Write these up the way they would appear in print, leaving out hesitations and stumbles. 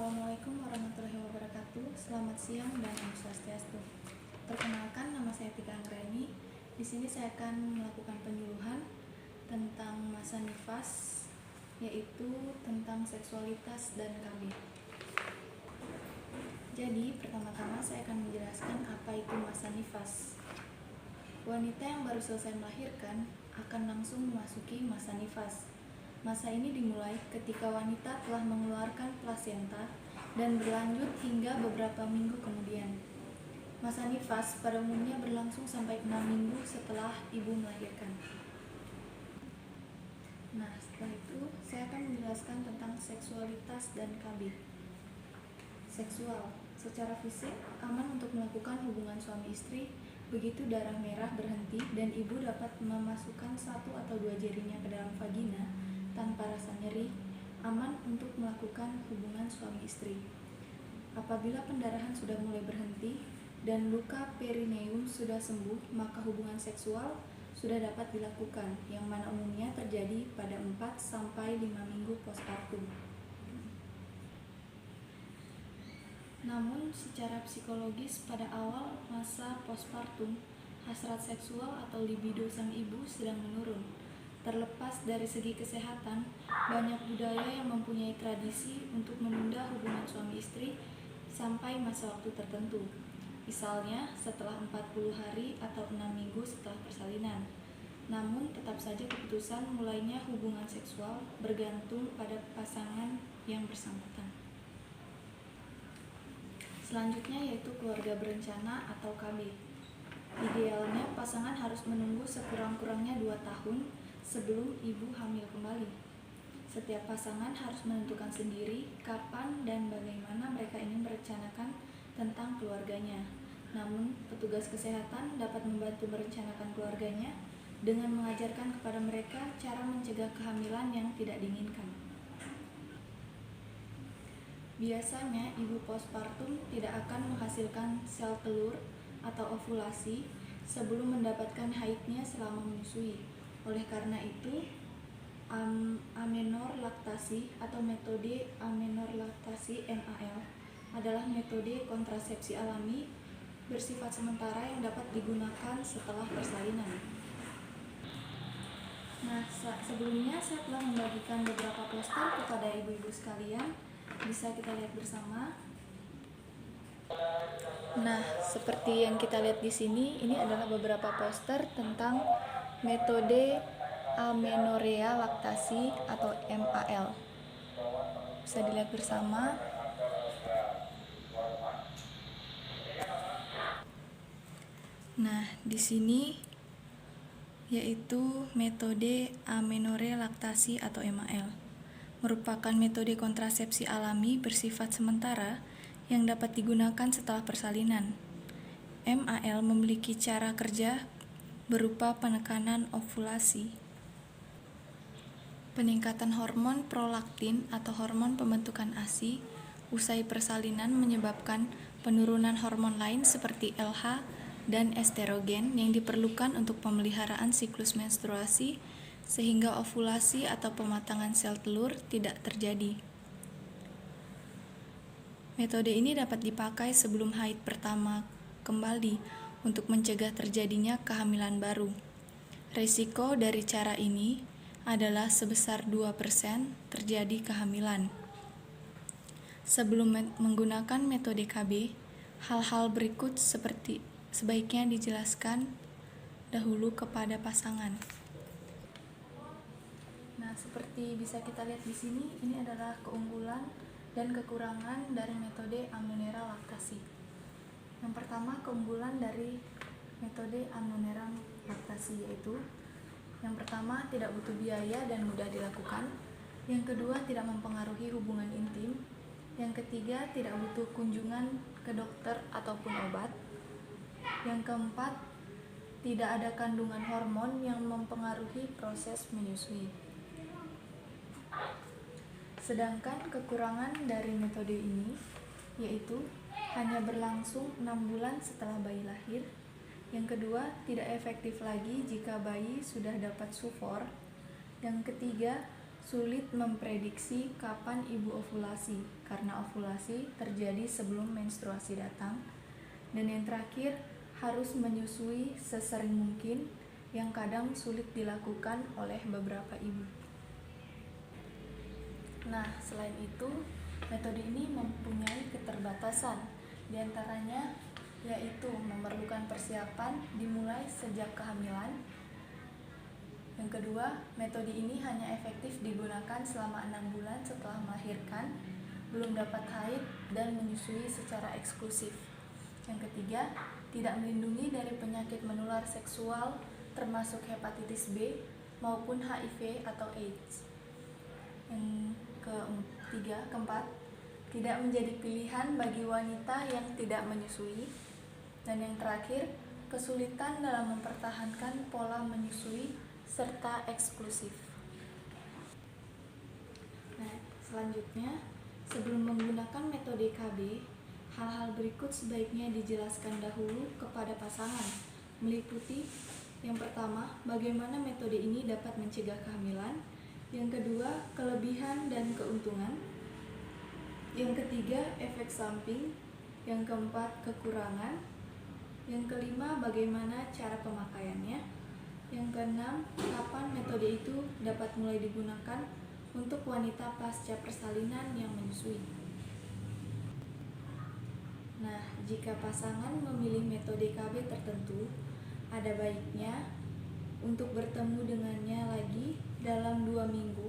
Assalamualaikum warahmatullahi wabarakatuh. Selamat siang dan Om Swastiastu. Perkenalkan, nama saya Tika Anggraini. Di sini saya akan melakukan penyuluhan tentang masa nifas, yaitu tentang seksualitas dan KB. Jadi, pertama-tama saya akan menjelaskan apa itu masa nifas. Wanita yang baru selesai melahirkan akan langsung memasuki masa nifas. Masa ini dimulai ketika wanita telah mengeluarkan plasenta dan berlanjut hingga beberapa minggu kemudian. Masa nifas pada umumnya berlangsung sampai 6 minggu setelah ibu melahirkan. Nah, setelah itu saya akan menjelaskan tentang seksualitas dan KB. Seksual, secara fisik aman untuk melakukan hubungan suami istri begitu darah merah berhenti dan ibu dapat memasukkan 1 atau 2 jarinya ke dalam vagina tanpa rasa nyeri, aman untuk melakukan hubungan suami istri. Apabila pendarahan sudah mulai berhenti dan luka perineum sudah sembuh, maka hubungan seksual sudah dapat dilakukan, yang mana umumnya terjadi pada 4 sampai 5 minggu postpartum. Namun secara psikologis pada awal masa postpartum, hasrat seksual atau libido sang ibu sedang menurun. Terlepas dari segi kesehatan, banyak budaya yang mempunyai tradisi untuk menunda hubungan suami istri sampai masa waktu tertentu. Misalnya setelah 40 hari atau 6 minggu setelah persalinan. Namun tetap saja keputusan mulainya hubungan seksual bergantung pada pasangan yang bersangkutan. Selanjutnya yaitu keluarga berencana atau KB. Idealnya pasangan harus menunggu sekurang-kurangnya 2 tahun sebelum ibu hamil kembali. Setiap pasangan harus menentukan sendiri kapan dan bagaimana mereka ingin merencanakan tentang keluarganya. Namun, petugas kesehatan dapat membantu merencanakan keluarganya dengan mengajarkan kepada mereka cara mencegah kehamilan yang tidak diinginkan. Biasanya, ibu postpartum tidak akan menghasilkan sel telur atau ovulasi sebelum mendapatkan haidnya selama menyusui. Oleh karena itu, amenorlaktasi atau metode amenorlaktasi MAL adalah metode kontrasepsi alami bersifat sementara yang dapat digunakan setelah persalinan. Nah, sebelumnya saya telah membagikan beberapa poster kepada ibu-ibu sekalian. Bisa kita lihat bersama. Nah, seperti yang kita lihat di sini, ini adalah beberapa poster tentang metode amenorea laktasi atau MAL. Bisa dilihat bersama. Nah, di sini yaitu metode amenorea laktasi atau MAL. Merupakan metode kontrasepsi alami bersifat sementara yang dapat digunakan setelah persalinan. MAL memiliki cara kerja berupa penekanan ovulasi, peningkatan hormon prolaktin atau hormon pembentukan ASI usai persalinan menyebabkan penurunan hormon lain seperti LH dan estrogen yang diperlukan untuk pemeliharaan siklus menstruasi sehingga ovulasi atau pematangan sel telur tidak terjadi. Metode ini dapat dipakai sebelum haid pertama kembali untuk mencegah terjadinya kehamilan baru. Risiko dari cara ini adalah sebesar 2% terjadi kehamilan. Sebelum menggunakan metode KB, hal-hal berikut sebaiknya dijelaskan dahulu kepada pasangan. Nah, seperti bisa kita lihat di sini, ini adalah keunggulan dan kekurangan dari metode amenorrea laktasi. Yang pertama, keunggulan dari metode amenorrea laktasi yaitu yang pertama, tidak butuh biaya dan mudah dilakukan. Yang kedua, tidak mempengaruhi hubungan intim. Yang ketiga, tidak butuh kunjungan ke dokter ataupun obat. Yang keempat, tidak ada kandungan hormon yang mempengaruhi proses menyusui. Sedangkan kekurangan dari metode ini yaitu hanya berlangsung 6 bulan setelah bayi lahir. Yang kedua, tidak efektif lagi jika bayi sudah dapat sufor. Yang ketiga, Sulit memprediksi kapan ibu ovulasi karena ovulasi terjadi sebelum menstruasi datang. Dan yang terakhir, harus menyusui sesering mungkin yang kadang sulit dilakukan oleh beberapa ibu. Nah, selain itu, metode ini mempunyai keterbatasan, diantaranya yaitu memerlukan persiapan dimulai sejak kehamilan. Yang kedua, metode ini hanya efektif digunakan selama 6 bulan setelah melahirkan, belum dapat haid, dan menyusui secara eksklusif. Yang ketiga, tidak melindungi dari penyakit menular seksual termasuk hepatitis B maupun HIV atau AIDS. Yang keempat, tidak menjadi pilihan bagi wanita yang tidak menyusui. Dan yang terakhir, kesulitan dalam mempertahankan pola menyusui serta eksklusif. Nah, selanjutnya, sebelum menggunakan metode KB, hal-hal berikut sebaiknya dijelaskan dahulu kepada pasangan, meliputi yang pertama, bagaimana metode ini dapat mencegah kehamilan. Yang kedua, kelebihan dan keuntungan. Yang ketiga, efek samping. Yang keempat, kekurangan. Yang kelima, bagaimana cara pemakaiannya. Yang keenam, kapan metode itu dapat mulai digunakan untuk wanita pasca persalinan yang menyusui. Nah, jika pasangan memilih metode KB tertentu, ada baiknya untuk bertemu dengannya lagi dalam 2 minggu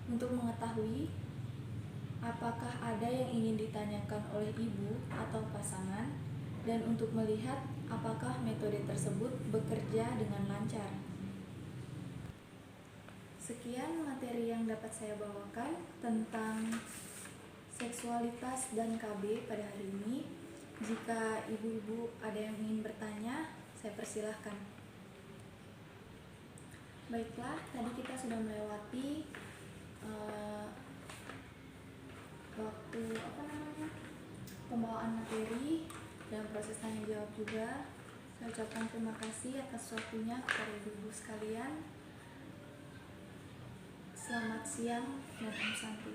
untuk mengetahui apakah ada yang ingin ditanyakan oleh ibu atau pasangan, dan untuk melihat apakah metode tersebut bekerja dengan lancar. Sekian materi yang dapat saya bawakan tentang seksualitas dan KB pada hari ini. Jika ibu-ibu ada yang ingin bertanya, saya persilahkan. Baiklah, tadi kita sudah melewati waktu pembawaan materi dan proses tanya jawab juga. Saya ucapkan terima kasih atas waktunya kepada ibu-ibu sekalian. Selamat siang dan Om Santi.